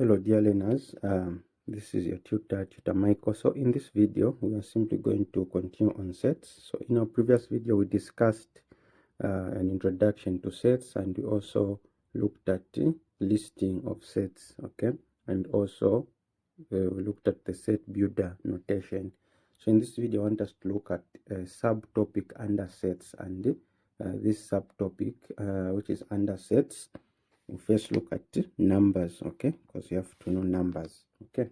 Hello dear learners, this is your tutor Michael. So in this video we are simply going to continue on sets. So in our previous video we discussed an introduction to sets, and we also looked at the listing of sets, okay, and also we looked at the set builder notation. So in this video I want us to look at a subtopic under sets, and this subtopic which is under sets, we'll first look at numbers, okay, because you have to know numbers, okay.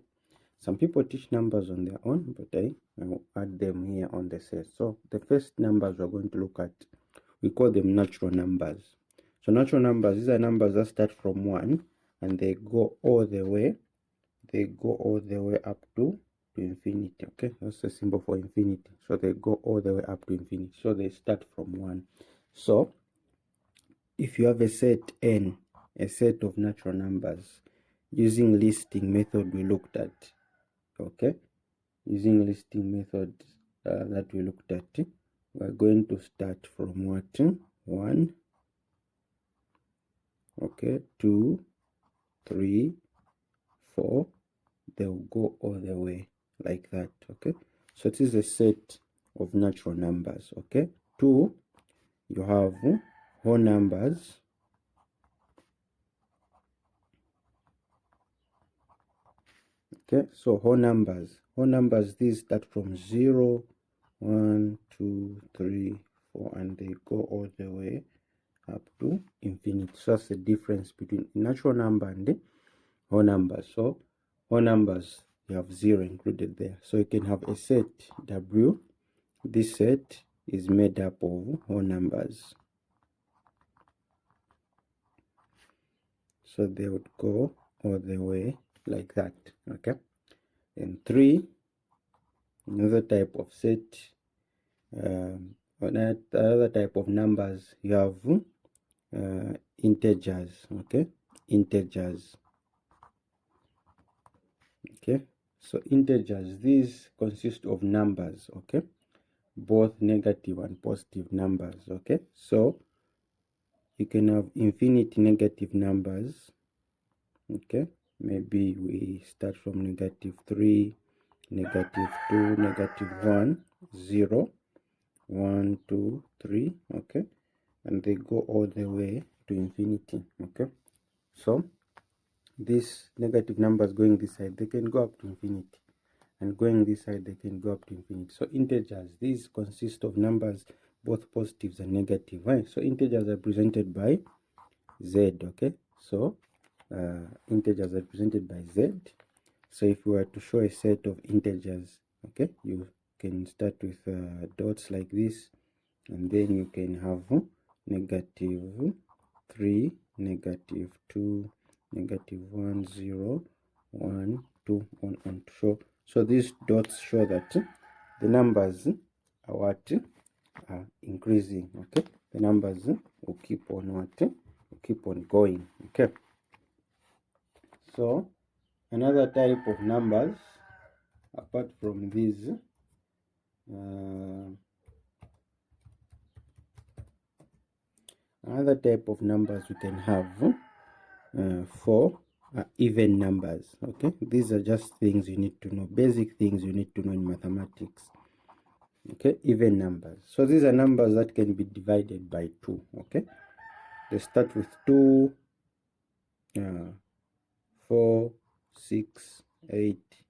Some people teach numbers on their own, but I will add them here on the set. So the first numbers we're going to look at, we call them natural numbers. So natural numbers, these are numbers that start from 1 and they go all the way up to infinity, okay. That's the symbol for infinity. So they go all the way up to infinity, so they start from 1. So if you have a set n, a set of natural numbers, using listing method we looked at, okay, using listing method that we looked at, we're going to start from what? 1, okay, 2, 3, 4, they'll go all the way like that, okay. So it is a set of natural numbers, okay. 2, you have whole numbers, okay. So whole numbers, these start from 0, 1, 2, 3, 4, and they go all the way up to infinity. So that's the difference between natural number and the whole numbers. So whole numbers, you have 0 included there. So you can have a set W. This set is made up of whole numbers, so they would go all the way like that, okay. And 3, another type of set, another type of numbers, you have integers, okay, integers, okay. So integers, these consist of numbers, okay, both negative and positive numbers, okay. So you can have infinite negative numbers, okay. Maybe we start from -3, -2, -1, 0, 1, 2, 3, okay, and they go all the way to infinity, okay. So these negative numbers going this side, they can go up to infinity, and going this side they can go up to infinity. So integers, these consist of numbers both positives and negative, right? So integers are represented by z, okay. So integers are represented by z. So if we were to show a set of integers, okay, you can start with dots like this, and then you can have -3, -2, -1, 0, 1, 2, 1, and 2. So these dots show that the numbers are what? Are increasing, okay. The numbers will keep on what? Will keep on going, okay. So another type of numbers apart from these, another type of numbers we can have for even numbers, okay. These are just things you need to know, basic things you need to know in mathematics, okay. Even numbers, so these are numbers that can be divided by 2, okay. They start with 2, 4, 6, 8,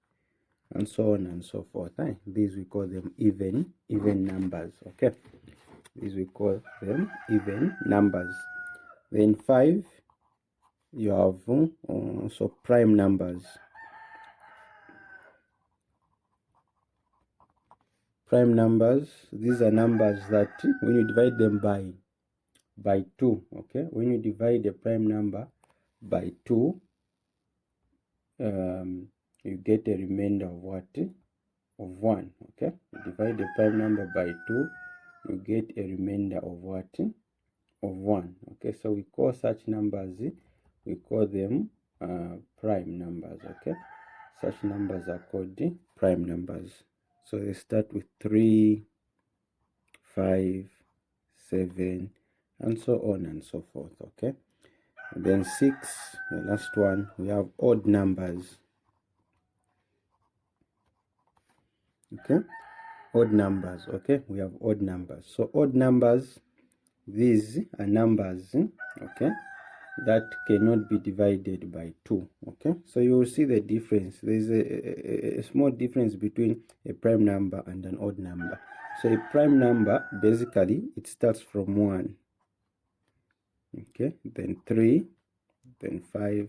and so on and so forth. These we call them even numbers, okay. These we call them even numbers. Then 5, you have so prime numbers. Prime numbers, these are numbers that when you divide them by 2, okay, when you divide a prime number by 2, you get a remainder of what? Of 1, okay. You divide the prime number by 2, you get a remainder of what? Of 1, okay. So we call such numbers, we call them prime numbers, okay. Such numbers are called prime numbers. So they start with 3, 5, 7, and so on and so forth, okay. And then 6, the last one, we have odd numbers. Okay, odd numbers. Okay, we have odd numbers. So odd numbers, these are numbers, okay, that cannot be divided by 2. Okay, so you will see the difference. There's a small difference between a prime number and an odd number. So a prime number, basically, it starts from 1, okay, then 3, then 5,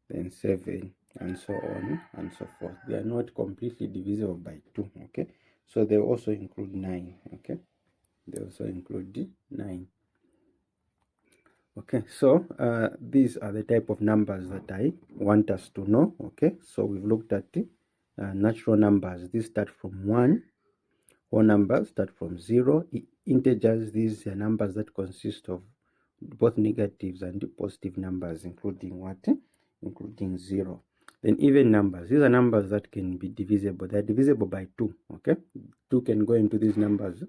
then 7, and so on and so forth. They are not completely divisible by 2. Okay, so they also include 9. Okay, they also include 9. Okay, so these are the type of numbers that I want us to know. Okay, so we've looked at natural numbers. These start from 1. Whole numbers start from 0. Integers, these are numbers that consist of both negatives and positive numbers, including what? Including 0. Then even numbers, these are numbers that can be divisible. They're divisible by 2. Okay, 2 can go into these numbers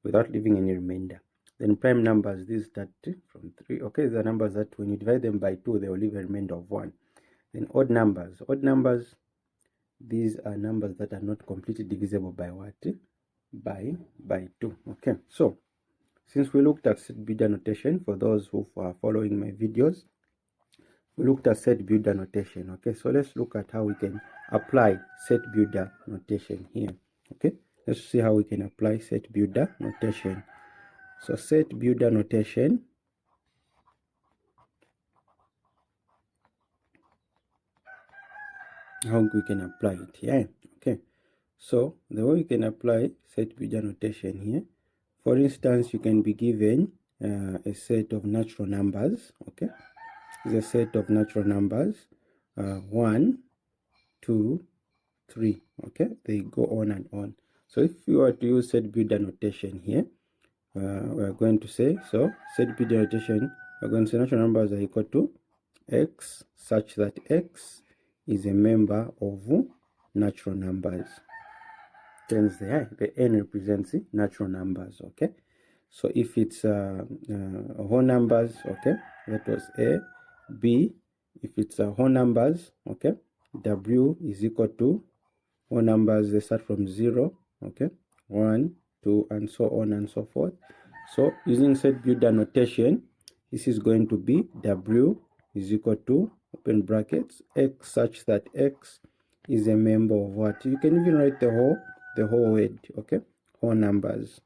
without leaving any remainder. Then prime numbers, these start from 3. Okay, these are numbers that when you divide them by 2, they will leave a remainder of 1. Then odd numbers, these are numbers that are not completely divisible by what? By 2. Okay, so since we looked at set builder notation, for those who are following my videos, we looked at set builder notation. Okay, so let's look at how we can apply set builder notation here. Okay, let's see how we can apply set builder notation. So set builder notation, how we can apply it here. Okay, so the way we can apply set builder notation here, for instance, you can be given a set of natural numbers. Okay, the set of natural numbers 1, 2, 3. Okay, they go on and on. So if you were to use set builder notation here, we're going to say, so set builder notation, we're going to say natural numbers are equal to x such that x is a member of natural numbers. Hence the n represents natural numbers. Okay, so if it's whole numbers, okay, that was a. B, if it's whole numbers, okay, w is equal to whole numbers, they start from 0, okay, 1, 2, and so on and so forth. So using set builder notation, this is going to be w is equal to, open brackets, x such that x is a member of what? You can even write the whole word, okay, whole numbers.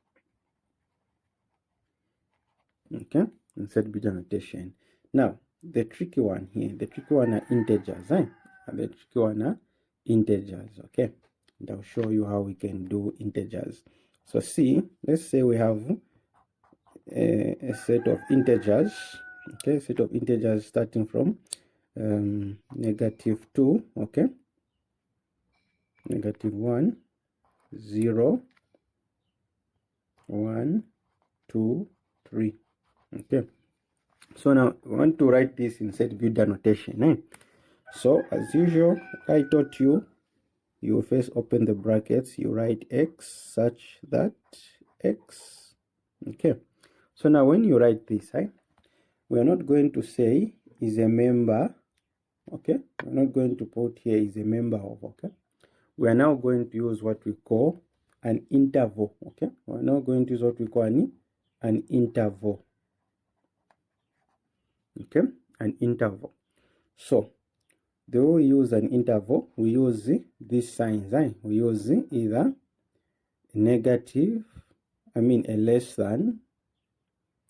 Okay, in set builder notation. Now the tricky one here, the tricky one are integers, the tricky one are integers. Okay, and I'll show you how we can do integers. So see, let's say we have a set of integers. Okay, set of integers starting from -2, okay, -1, 0, 1, 2, 3. Okay, so now we want to write this in set builder notation. So as usual, I taught you, you first open the brackets, you write x such that x. Okay, so now when you write this, we are not going to say is a member. Okay, we're not going to put here is a member of. Okay, we are now going to use what we call an interval. Okay, we're now going to use what we call an interval. Okay, an interval. So the way we use an interval, we use these signs. We use either negative, a less than,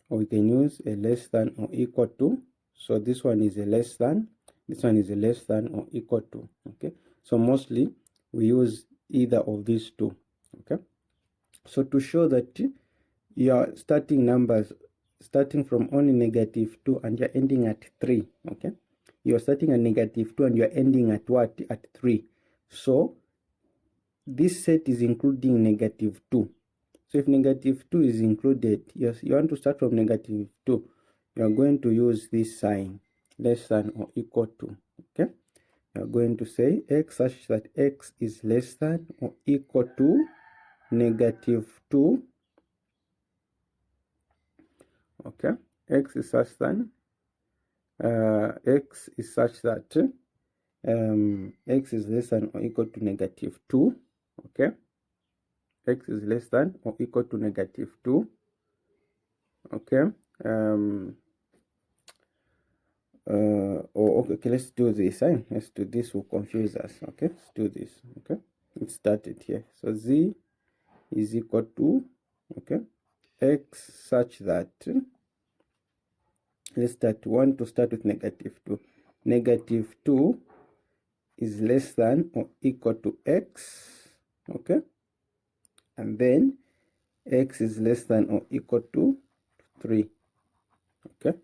or we can use a less than or equal to. So this one is a less than, this one is a less than or equal to. Okay, so mostly we use either of these two. Okay, so to show that your starting numbers starting from only -2 and you're ending at 3. Okay, you're starting at -2 and you're ending at what? At 3. So this set is including -2. So if -2 is included, yes, you want to start from -2, you are going to use this sign, less than or equal to. Okay, you are going to say x such that x is less than or equal to -2. Okay, x is such than x is such that x is less than or equal to -2. Okay, x is less than or equal to -2. Okay, okay, let's do this. Let's do this, will confuse us. Okay, let's do this. Okay, let's start it here. So z is equal to, okay, x such that, let's start one to start with -2. -2 is less than or equal to x. Okay, and then x is less than or equal to 3. Okay,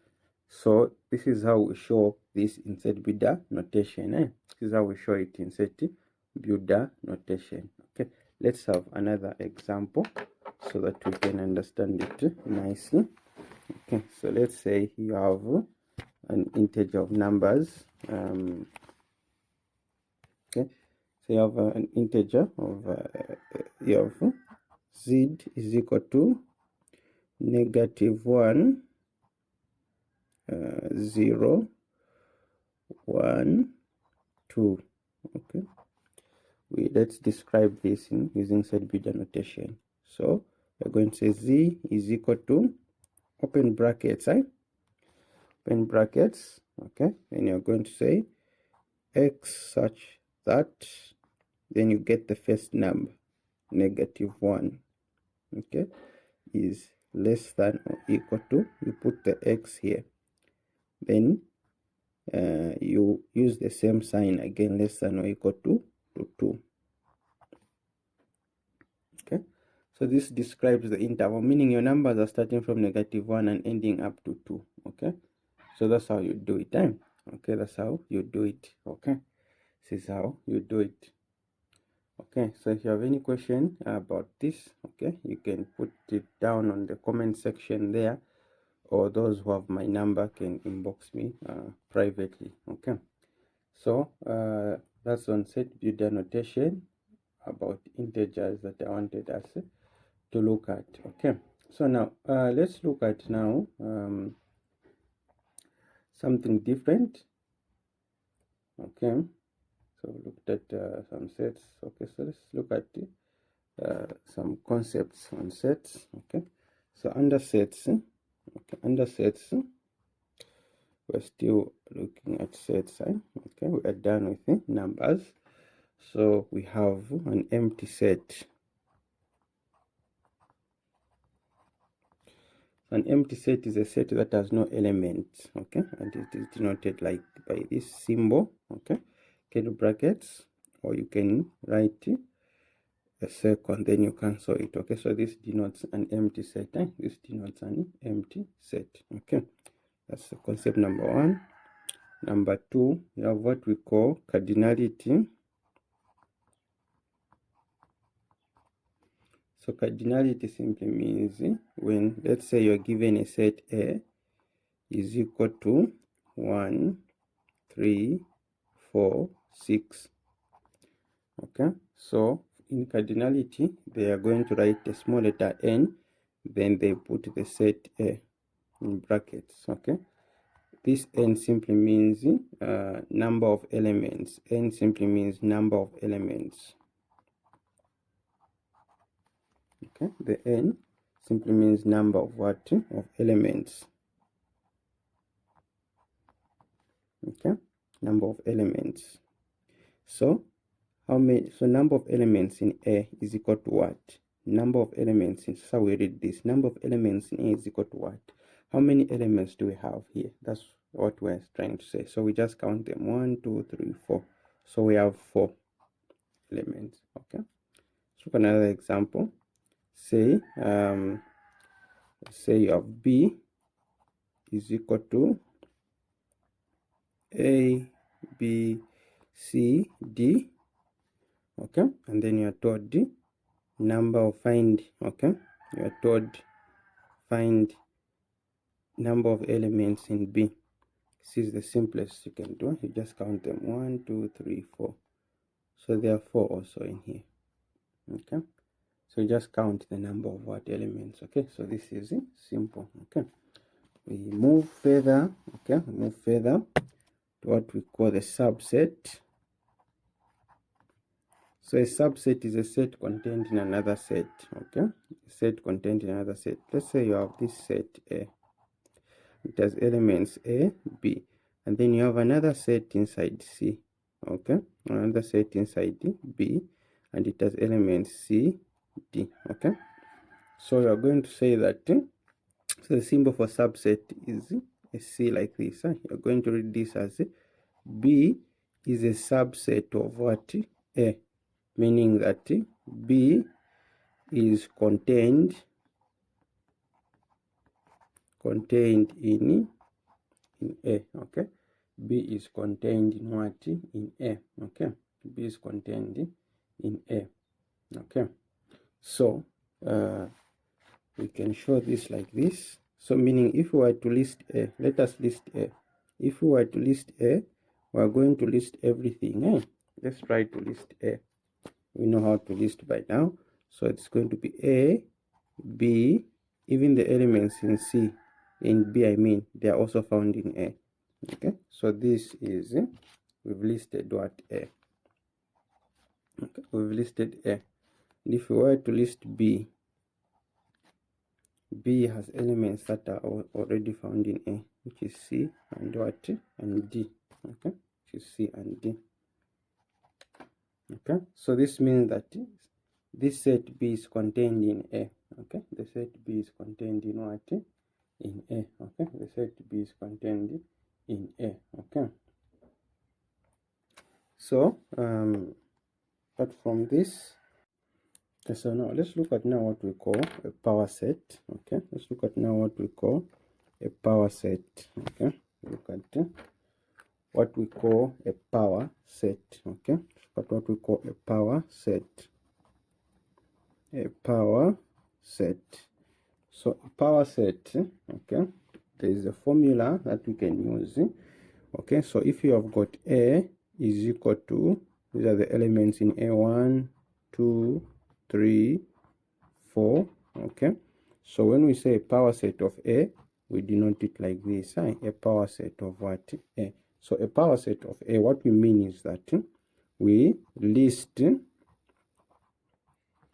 so this is how we show this in set builder notation. This is how we show it in set builder notation. Okay, let's have another example so that we can understand it nicely. Okay, so let's say you have an integer of numbers. Okay, so you have an integer of you have z is equal to -1 0 1 2. Okay, let's describe this using set builder notation. So we're going to say z is equal to, open brackets, open brackets. Okay, and you're going to say x such that, then you get the first number, -1. Okay, is less than or equal to, you put the x here, then you use the same sign again, less than or equal to 2. Okay, so this describes the interval, meaning your numbers are starting from -1 and ending up to 2. Okay, so that's how you do it. Okay, that's how you do it. Okay, this is how you do it. Okay, so if you have any question about this, okay, you can put it down on the comment section there, or those who have my number can inbox me privately. Okay, so that's on set builder notation about integers that I wanted us to look at. Okay, so now let's look at now something different. Okay, so we looked at some sets. Okay, so let's look at some concepts on sets. Okay, so under sets, okay, under sets, we're still looking at sets. Okay, we are done with numbers, so we have an empty set. An empty set is a set that has no elements. Okay, and it is denoted like by this symbol. Okay, curly brackets, or you can write a circle and then you cancel it. Okay, so this denotes an empty set. This denotes an empty set. Okay, that's concept number 1. Number 2, you have what we call cardinality. So cardinality simply means when, let's say, you're given a set A is equal to 1 3 4 6. Okay, so in cardinality they are going to write a small letter n, then they put the set A in brackets. Okay, this n simply means number of elements. N simply means number of elements. Okay, the n simply means number of what? Of elements. Okay, number of elements. So how many? So number of elements in A is equal to what? Number of elements in, so we read this. Number of elements in A is equal to what? How many elements do we have here? That's what we're trying to say. So we just count them. 1 2 3 4. So we have 4 elements. Okay, let's look at another example. Say say you have B is equal to A, B, C, D. Okay, and then you are told the number of find. Okay, you are told find number of elements in B. This is the simplest you can do. You just count them. 1 2 3 4. So there are 4 also in here. Okay, so you just count the number of what elements. Okay, so this is simple. Okay, we move further, okay, move further to what we call the subset. So a subset is a set contained in another set, okay, a set contained in another set. Let's say you have this set A, it has elements A, B, and then you have another set inside C, okay, another set inside B, and it has elements C, D, okay. So you are going to say that, so the symbol for subset is a C like this. You're going to read this as B is a subset of what? A, meaning that B is contained in A, okay. B is contained in what? In A, okay. B is contained in A, okay. So we can show this like this. So meaning if we were to list A, let us list A. If we were to list A, we are going to list everything. Let's try to list A. We know how to list by now. So it's going to be A, B, even the elements in C, in B I mean, they are also found in A. Okay, so this is, we've listed what? A. Okay, we've listed A. And if we were to list B, B has elements that are already found in A, which is C and what? And D. Okay, which is C and D. Okay, so this means that this set B is contained in A. Okay, the set B is contained in what? In A. Okay, the set B is contained in A. Okay, so apart from this, okay, so now let's look at now what we call a power set. Okay, let's look at now what we call a power set. Okay, look at what we call a power set. Okay, look at what we call a power set. A power set. So a power set, okay, there is a formula that we can use. Okay, so if you have got A is equal to, these are the elements in A1, 2, 3, 4. Okay, so when we say a power set of A, we denote it like this. A power set of what? A. So a power set of A, what we mean is that we list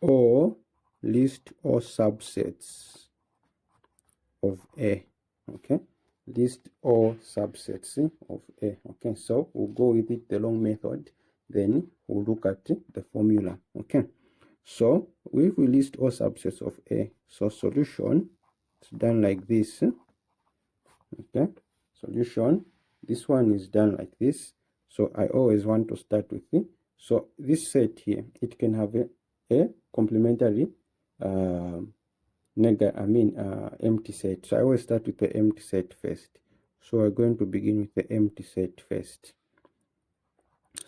all subsets of A. Okay, list all subsets of A. Okay, so we'll go with it the long method, then we'll look at the formula. Okay, so if we list all subsets of A, so solution is done like this. Okay, solution, this one is done like this. So I always want to start with it. So this set here, it can have a complementary empty set. So I always start with the empty set first. So we're going to begin with the empty set first.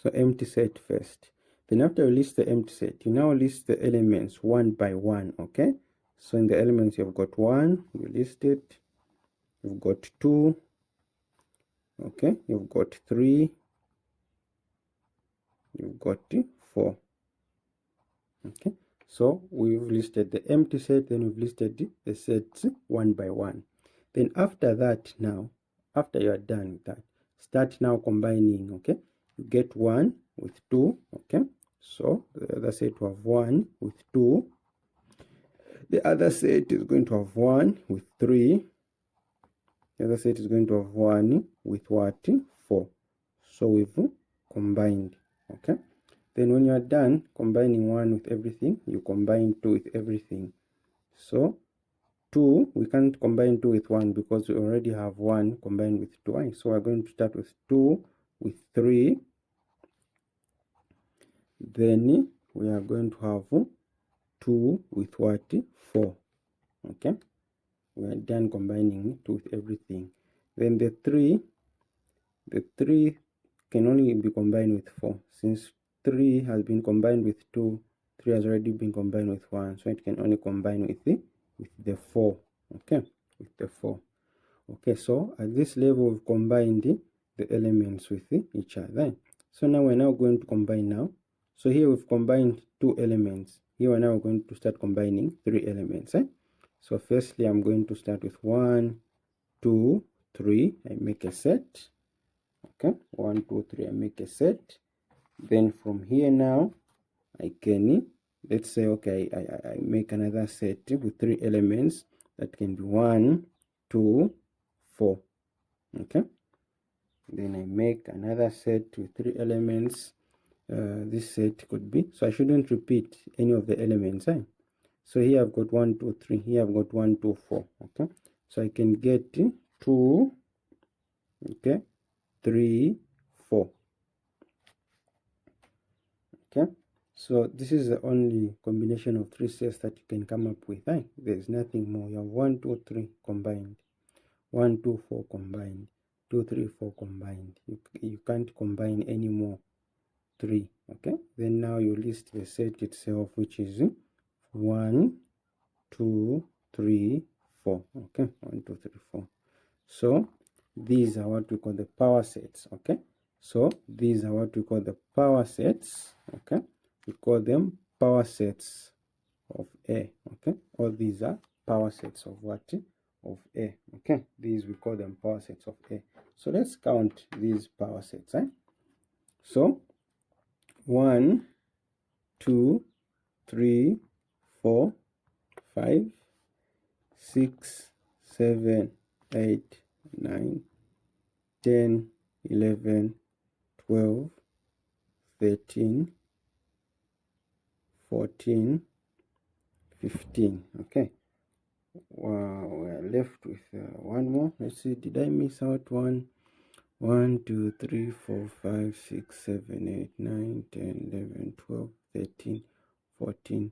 So empty set first. Then after you list the empty set, you now list the elements one by one. Okay, so in the elements you've got 1, you list it. You've got 2. Okay, you've got 3. You've got 4. Okay, so we've listed the empty set, then we've listed the sets one by one. Then after that, now after you are done with that, start now combining. Okay, you get 1 with 2. Okay, so the other set will have 1 with 2. The other set is going to have 1 with 3. The other set is going to have 1 with what? 4. So we've combined. Okay, then when you are done combining 1 with everything, you combine 2 with everything. So 2, we can't combine 2 with 1 because we already have 1 combined with 2. So we're going to start with 2 with 3. Then we are going to have 2 with what? 4. Okay, we are done combining 2 with everything. Then the 3 can only be combined with 4. Since 3 has been combined with 2, 3 has already been combined with 1, so it can only combine with the 4. Okay, with the 4. Okay, so at this level we've combined the elements with each other. So now we're now going to combine now. So here we've combined 2 elements. Here we're now going to start combining 3 elements. So firstly I'm going to start with 1, 2, 3, I make a set. Okay, 1, 2, 3, I make a set. Then from here now, I can, let's say, okay, I make another set with 3 elements. That can be 1, 2, 4. Okay, then I make another set with 3 elements. This set could be, so I shouldn't repeat any of the elements. So here I've got 1, 2, 3. Here I've got 1, 2, 4. Okay, so I can get 2, okay, 3, 4. Okay, so this is the only combination of 3 sets that you can come up with. There's nothing more. You have 1, 2, 3 combined, 1, 2, 4 combined, 2, 3, 4 combined. You can't combine any more 3. Okay, then now you list the set itself, which is 1, 2, 3, 4. Okay, 1, 2, 3, 4. So these are what we call the power sets. Okay, so these are what we call the power sets. Okay, we call them power sets of A. Okay, all these are power sets of what? Of A. Okay, these we call them power sets of A. So let's count these power sets. So 1, 2, 3, 4, 5, 6, 7, 8, 9, 10, 11, 12, 13, 14, 15. Okay, we're left with one more. Let's see, did I miss out one? 1, 2, 3, 4, 5, 6, 7, 8, 9, 10, 11, 12, 13, 14,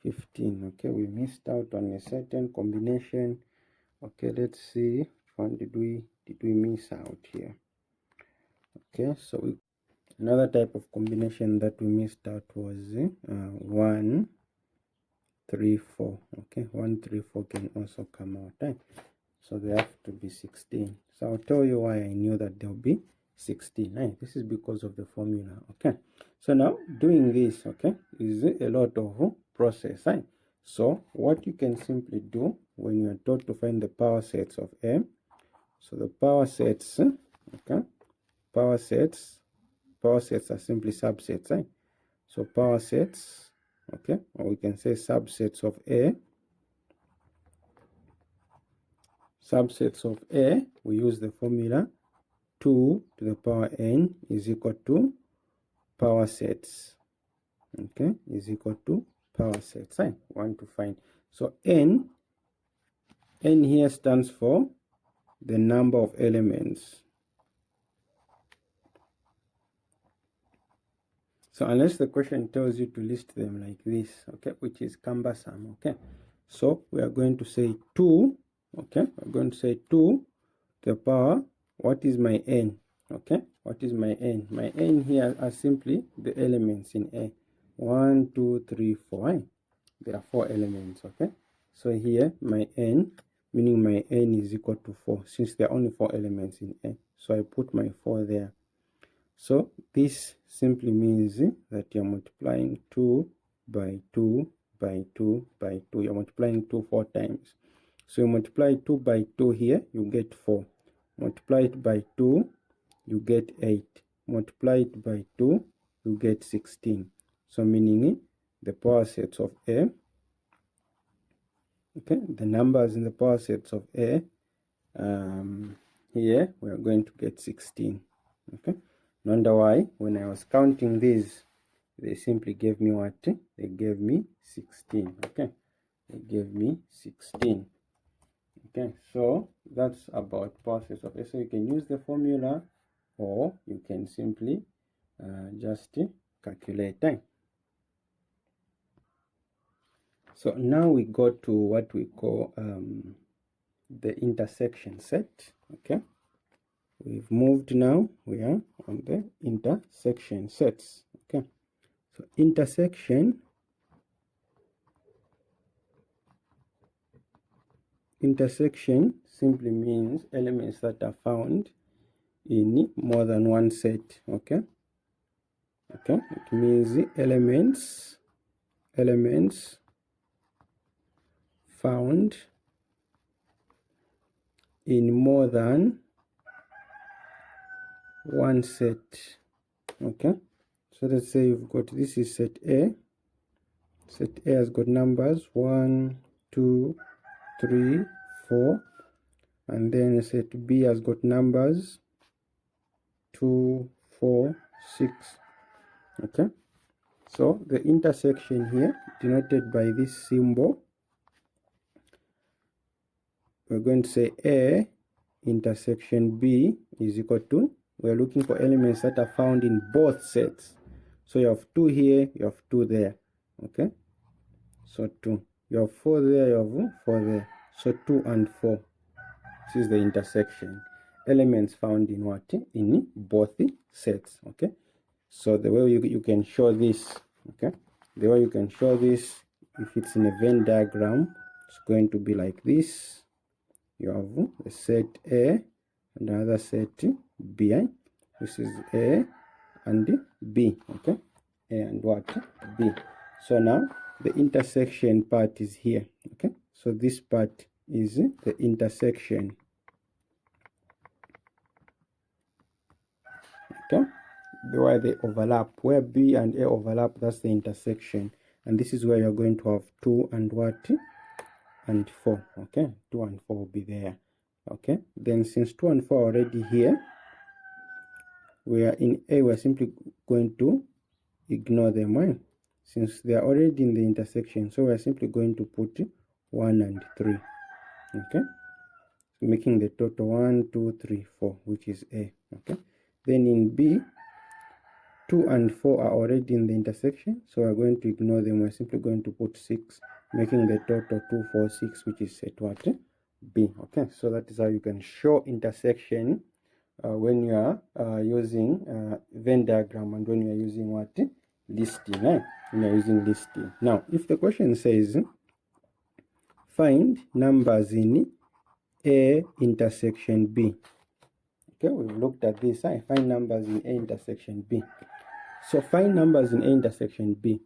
15. Okay, we missed out on a certain combination. Okay, let's see, which one did we miss out here? Okay, so another type of combination that we missed out was 1, 3, 4. Okay, 1, 3, 4 can also come out. So they have to be 16. So I'll tell you why I knew that there'll be 16. This is because of the formula. Okay, so now doing this, okay, is a lot of process. So what you can simply do when you are taught to find the power sets of A, so the power sets, okay, power sets are simply subsets. So power sets, okay, or we can say subsets of A. Subsets of A, we use the formula 2 to the power n is equal to power sets. Okay, is equal to power sets. I want to find. So n here stands for the number of elements. So unless the question tells you to list them like this, okay, which is cumbersome, okay, so we are going to say 2, okay, we're going to say 2 to the power, what is my n? Okay, what is my n? My n here are simply the elements in A. 1, 2, 3, 4. There are 4 elements. Okay, so here my n, meaning my n is equal to 4, since there are only 4 elements in A. So I put my 4 there. So this simply means that you're multiplying 2 by 2 by 2 by 2. You're multiplying 2 4 times. So you multiply 2 by 2 here, you get 4. Multiply it by 2, you get 8. Multiply it by 2, you get 16. So meaning the power sets of A, okay, the numbers in the power sets of A, here we are going to get 16. Okay, no wonder why when I was counting these, they simply gave me what? They gave me 16. Okay, they gave me 16. Okay, so that's about power sets of A. So you can use the formula, or you can simply just calculate time. So now we go to what we call the intersection set. Okay, we've moved now, we are on the intersection sets. Okay, so intersection simply means elements that are found in more than one set. Okay, it means elements found in more than one set. Okay, so let's say you've got, this is set A. Set A has got numbers 1, 2, 3, 4, and then set B has got numbers 2, 4, 6. Okay, so the intersection here denoted by this symbol, we're going to say A intersection B is equal to, we're looking for elements that are found in both sets. So you have 2 here, you have 2 there. Okay, so 2, you have 4 there, you have 4 there. So 2 and 4, this is the intersection. Elements found in what? In both sets. Okay, so the way you can show this, okay, the way you can show this, if it's in a Venn diagram, it's going to be like this. You have a set A and another set B. This is A and B. Okay, A and what? B. So now the intersection part is here. Okay, so this part is the intersection. Okay, where they overlap, where B and A overlap, that's the intersection. And this is where you're going to have 2 and what? And 4. Okay, 2 and 4 will be there. Okay, then since 2 and 4 are already here, we are in A, we're simply going to ignore them, right? Since they are already in the intersection, so we're simply going to put 1 and 3. Okay, making the total 1, 2, 3, 4, which is A. Okay, then in B, 2 and 4 are already in the intersection, so we're going to ignore them. We're simply going to put 6, making the total 2, 4, 6, which is set what? B. Okay, so that is how you can show intersection when you are using Venn diagram and when you are using what? Listing. When you are using listing. Now, if the question says find numbers in A intersection B. Okay, we've looked at this. Find numbers in A intersection B. So find numbers in A intersection B.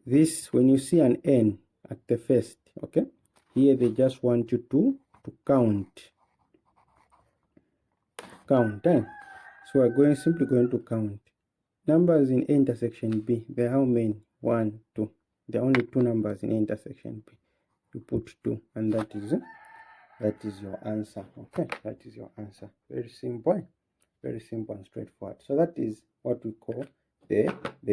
This, when you see an N at the first, okay, here they just want you to count. So we're simply going to count. Numbers in A intersection B, there are how many? 1, 2. There are only 2 numbers in A intersection B. You put 2, and that is your answer. Okay, that is your answer. Very simple and straightforward. So that is what we call the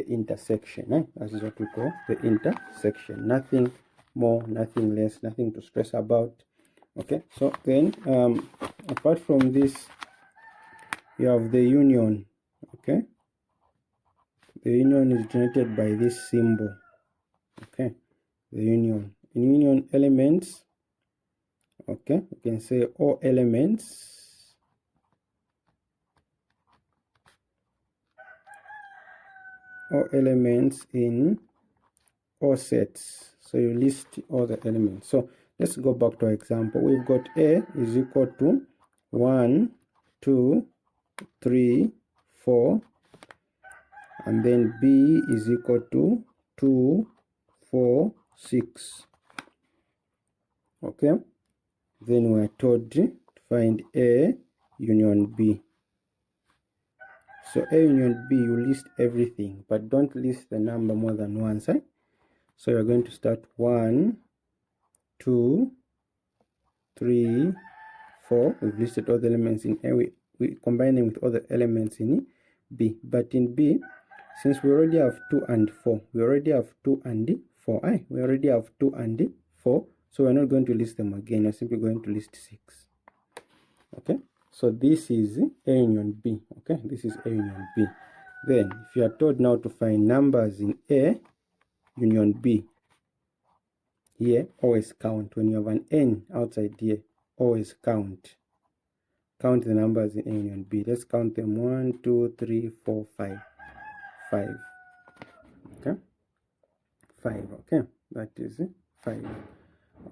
intersection. That is what we call the intersection. Nothing more, nothing less, nothing to stress about. Okay, so then apart from this, you have the union. Okay, the union is denoted by this symbol. Okay, the union. In union elements, okay, you can say all elements in all sets. So you list all the elements. So let's go back to our example. We've got A is equal to 1, 2, 3, 4, and then B is equal to 2, 4, 6. Okay, then we're told to find A union B. So A union B, you list everything, but don't list the number more than once. So you're going to start 1, 2, 3, 4. We've listed all the elements in A. We combine them with all the elements in B. But in B, since we already have 2 and 4, we already have 2 and 4. We already have 2 and 4. So we're not going to list them again. We're simply going to list 6. Okay, so this is A union B. Okay, this is A union B. Then, if you are told now to find numbers in A union B, here, always count. When you have an N outside here, always count. Count the numbers in A union B. Let's count them. 1, 2, 3, 4, 5. 5. Okay, 5. Okay, that is 5.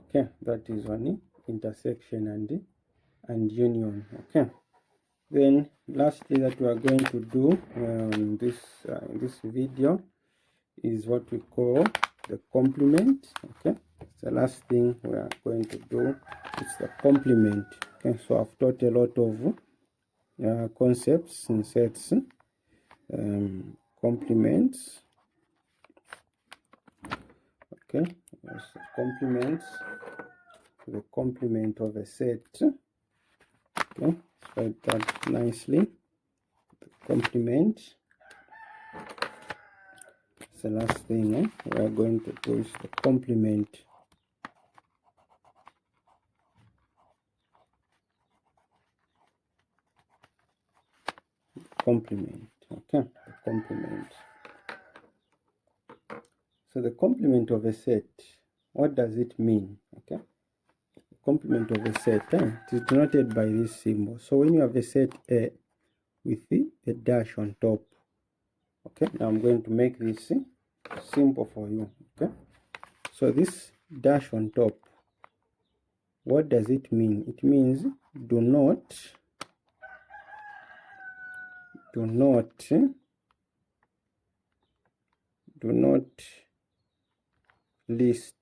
Okay, that is one intersection and union. Okay, then lastly that we are going to do in this video is what we call the complement. Okay, The last thing we are going to do is the complement. Okay, so I've taught a lot of concepts in sets. Complements. Okay, yes, complements. The complement of a set. Okay, let's write that nicely. The complement. The last thing we are going to do is the complement. Complement. Okay, the complement. So the complement of a set, what does it mean? Okay, the complement of a set it is denoted by this symbol. So when you have a set A with a dash on top, okay, now I'm going to make this simple for you. Okay, so this dash on top, what does it mean? It means do not list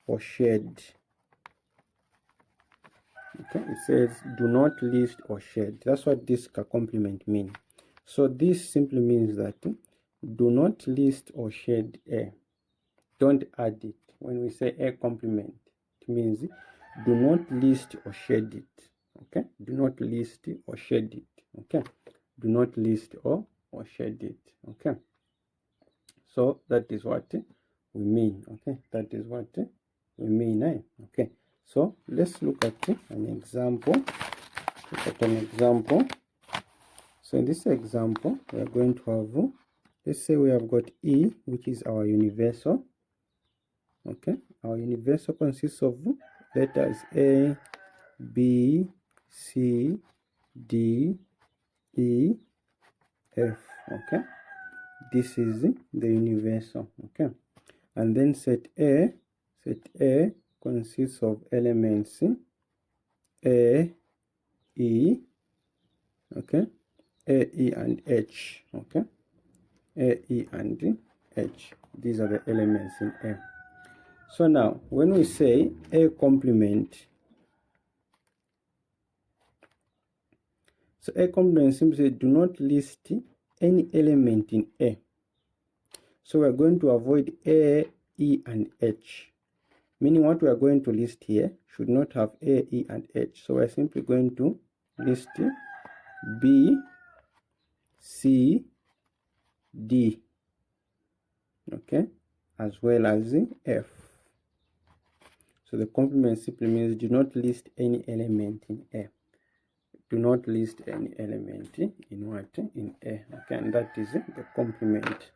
or shed. Okay, it says do not list or shed. That's what this complement means. So this simply means that do not list or shed A. Don't add it. When we say A complement, it means do not list or shed it. Okay, do not list or shed it. Okay, do not list or shed it. Okay, so that is what we mean. Okay, that is what we mean. Okay, so let's look at an example. So in this example, we are going to have, let's say we have got E, which is our universal. Okay, our universal consists of letters A, B, C, D, E, F. Okay, this is the universal. Okay, and then set A consists of elements A, E, okay, A, E, and H. Okay, A, E, and H. These are the elements in A. So now, when we say A complement, so A complement simply do not list any element in A. So we are going to avoid A, E, and H. Meaning what we are going to list here should not have A, E, and H. So we are simply going to list B, C, D, okay, as well as F. So the complement simply means do not list any element in A. Do not list any element in what? In A. Okay, and that is the complement.